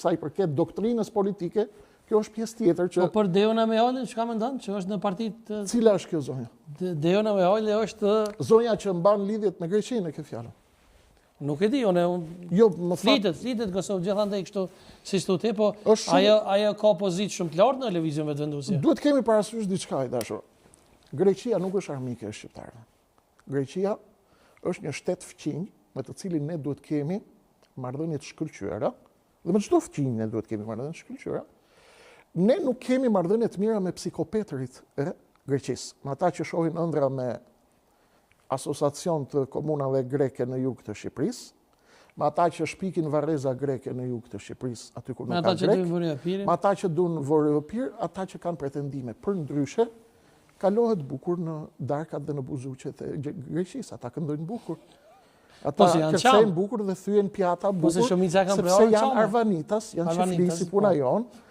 sa i përket doktrinës politike, kjo është pjesë tjetër që... Po për Dejona Mihajlin, çka mendon? Që është në partitë... Cila është kjo zonja? Dejona Mihajli është... Zonja që mban lidhjet me Greqinë e kjo fjalën. Nuk e di, unë... Jo, më fat... Flitet Kosovë gjithandaj kështu, si thute, po ajo ka pozitë shumë të lartë në lëvizjen vetëvendosje. Duhet kemi parasysh diçka i dashur. Greqia nuk është armike e shqiptarëve. Greqia është një shtet fqinj me të cilin ne duhet kemi marrëdhënie të shkëlqyera, dhe me çdo fqinj ne duhet kemi marrëdhënie të shkëlqyera. Ne nuk kemi marrëdhënie të mira me psikopetërit e Greqisë, me ata që shohin ëndra me asociacion të komunave greke në jug të Shqipërisë, me ata që shpikin varreza greke në jug të Shqipërisë, aty ku nuk ka grek, me ata që duan vorëpir, ata që kanë pretendime për ndryshe, kalohet bukur në darkat dhe në buzuqet e Greqisë, ata këndojnë bukur. Ata kërcejnë bukur dhe thyen pjata bukur, sepse janë arvanitas, janë qiflisi puna jonë.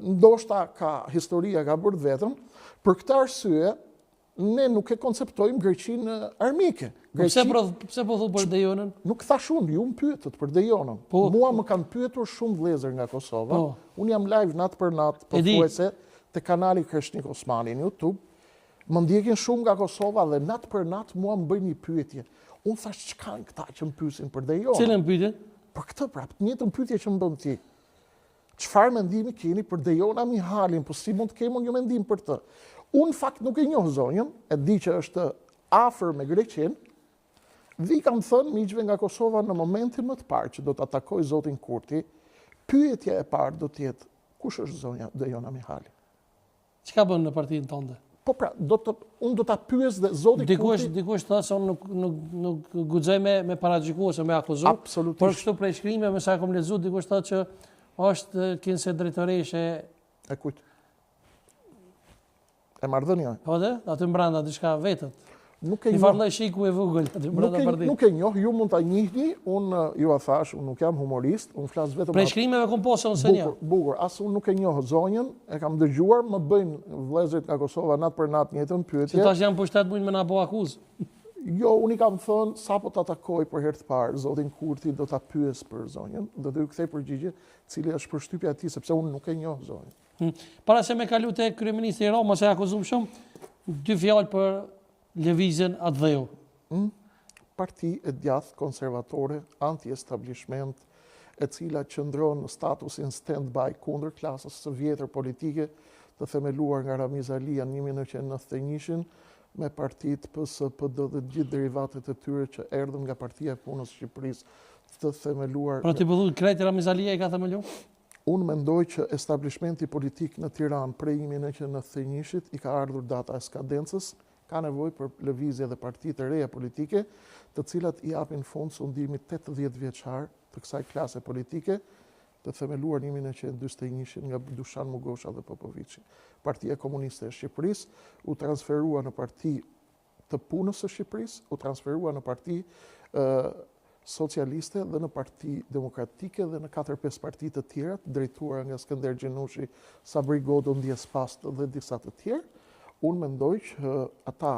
Ndoshta ka historia ka bërë vetëm, për këtë arsye, ne nuk e konceptojmë Greqinë armike. Pse po thu për Dejonën? Nuk thash unë, ju më pyetët për Dejonën. Mua më kanë pyetur shumë vëllezër nga Kosova. Unë jam live natë për natë, pothuajse te kanali Kreshnik Osmani në YouTube. Më ndjekin shumë nga Kosova dhe natë për natë mua më bëjnë një pyetje. Unë thash çka kanë këta që më pyesin për Dejonën? Cilën pyetje? Për këtë prapë, të njëjtën pyetje që më bën ti. Çfarë mendimi keni për Dejona Mihalin, po si mund të kemi një mendim për të? Unë fakt nuk e njoh zonjën, e di që është afër me Greqinë, dhe i kam thënë miqve nga Kosova në momentin më të parë që do të atakoj zotin Kurti, pyetja e parë do të jetë kush është zonja Dejona Mihali? Çka bën në partinë tënde? Po pra, unë do ta pyes dhe zoti Kurti. Dikush thosë se unë nuk guxoj me paragjykuar ose me akuzuar. Absolutisht. Por kështu prej shkrimeve me sa kam lexuar, dikush thotë që është kinse drejtoreshe e kujt? E marrëdhënia. Po dhe, aty brenda diçka vetët. Nuk e njoh. Një farë shiku e vogël aty brenda partitë. Nuk e njoh, ju mund ta njihni, unë ju a thash, unë nuk jam humorist, unë flas vetëm prej shkrimeve kom posën se një. Bukur, as unë nuk e njoh zonjën, e kam dëgjuar, më bëjnë vëllezërit nga Kosova natë për natë njëjtën pyetje. Se tash janë pushtet mund me na bëu akuzë. Jo, unë i kam thënë, sapo të atakoj për herë të parë, zotin Kurti do ta pyes për zonjën, do të ju kthej përgjigje, cili është përshtypja e tij, sepse unë nuk e njoh zonjën. Para se me kalu te kryeministri i Romës, e akuzum shumë, 2 fjalë për lëvizjen Atdheu. Parti e djathtë konservatore, anti-establishment, e cila qëndron në statusin stand-by kundër klasës së vjetër politike, të themeluar nga Ramiz Alia në 1991, me partitë PSPD dhe gjithë derivatet e tyre që erdhën nga Partia e Punës së Shqipërisë, të themeluar... Pra ti po thuaj krejt Ramiz Alia e ka themeluar? Unë mendoj që establishmenti politik në Tiranë prej 1991 i ka ardhur data e skadencës, ka nevojë për lëvizje dhe parti të reja politike, të cilat i japin fund sundimit 80 vjeçar të kësaj klase politike, të themeluar 1941 nga Dushan Mugosha dhe Popovici. Partia Komuniste e Shqipërisë u transferua në Parti të Punës së Shqipërisë, u transferua në Parti Socialiste dhe në Parti Demokratike dhe në 4-5 parti të tjera, drejtuara nga Skënder Gjenushi, Sabri Godo, Ndjes Past dhe disa të tjerë. Unë mendoj që ata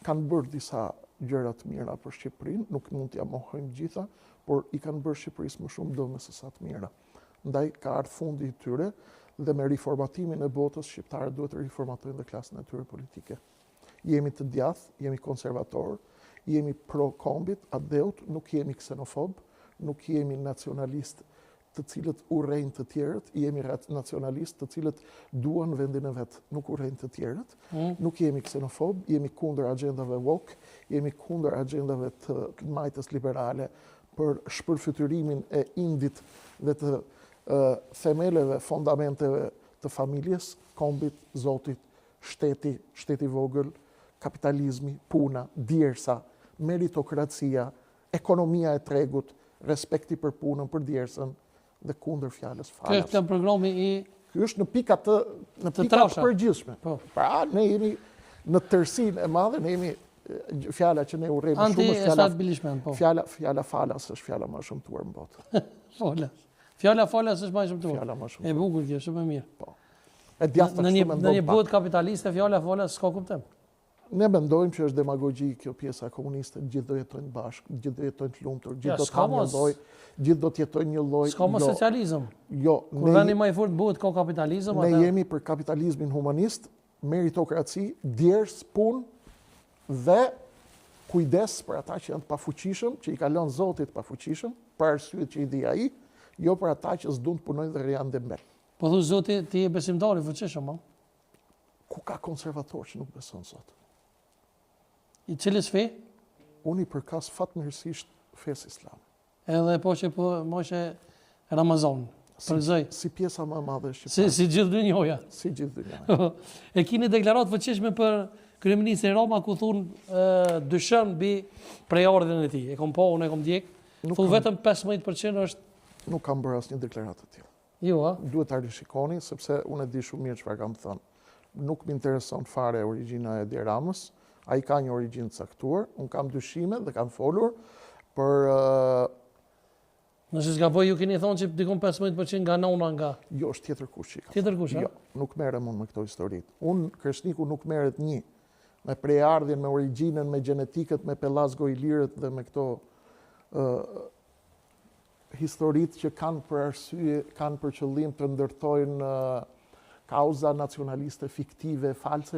kanë bërë disa gjëra të mira për Shqipërinë, nuk mund t'ja mohojmë gjitha, por i kanë bërë Shqipërisë më shumë dëm se sa të mira. Ndaj ka ardhur fundi i tyre dhe me riformatimin e botës shqiptarët duhet të riformatojnë dhe klasën e tyre politike. Jemi të djathtë, jemi konservatorë, jemi pro-kombit, Atdheut, nuk jemi ksenofob, nuk jemi nacionalist të cilët urrejnë të tjerët, jemi nacionalist të cilët duan vendin e vet, nuk urrejnë të tjerët, nuk jemi ksenofob, jemi kundër agjendave woke, jemi kundër agjendave të majtës liberale për shpërfytyrimin e indit dhe të themeleve, fondamenteve të familjes, kombit, zotit, shteti vogël, kapitalizmi, puna, djersa, meritokracia, ekonomia e tregut, respekti për punën, për djersën dhe kundër fjalës falas. Kjo është programi i... Ky është në pika të përgjithshme. Pra, ne jemi në tërsinë e madhe, ne jemi fjala që ne urrejmë shumë anti-establishment, fjala falas është fjala më shëmtuar në botë. Fjala falas është më shëmtuar. E bukur kjo, shumë e mirë. Po. E djathtë në një botë kapitaliste fjala falas s'ka kuptim. Ne mendojmë që është demagogji kjo pjesa komuniste, gjithë do jetojnë bashkë, gjithë do jetojnë të lumtur, gjithë do të kanë një lloj, gjithë do të jetojnë një lloj. S'ka më socializëm. Jo, Kur vendi më i fortë bëhet ka kapitalizëm, ne jemi për kapitalizmin humanist, meritokraci, djers, punë dhe kujdes për ata që janë të pafuqishëm, që i ka lënë Zoti të pafuqishëm, për arsyet që i di ai, jo për ata që s'duan të punojnë dhe janë dembel. Po thosh Zoti ti je besimtar i fuqishëm, a? Ku ka konservator që nuk beson Zot? I cilës fe? Unë i përkas fatmirësisht fesë islame. Edhe po që po moshe Ramazan. Përzoj. Si pjesa më e madhe e shqiptarëve. Si gjithë dynjoja. Si gjithë dynjoja. E keni deklaratë fuqishme për kryeministrin Rama ku thunë dyshon mbi prejardhjen e tij. E kom po, unë e kom djeg. Thunë vetëm 15% është. Nuk kam bërë asnjë deklaratë të tillë. Jo, a? Duhet ta rishikoni sepse unë e di shumë mirë çfarë kam thënë. Nuk më intereson fare origjina e Edi Ramës. Ai ka një origjinë të caktuar, unë kam dyshime dhe kam folur për Nëse s'gaboj ju keni thonë që dikon 15% nga nona nga. Jo, është tjetër kush që ka. Tjetër kush, a? Jo, nuk merrem unë me këto historitë. Unë Kreshniku nuk merret me prejardhjen, me origjinën, me gjenetikët, me pellazgo ilirët dhe me këto historitë që kanë për arsye, kanë për qëllim të ndërtojnë kauza nacionaliste fiktive, false.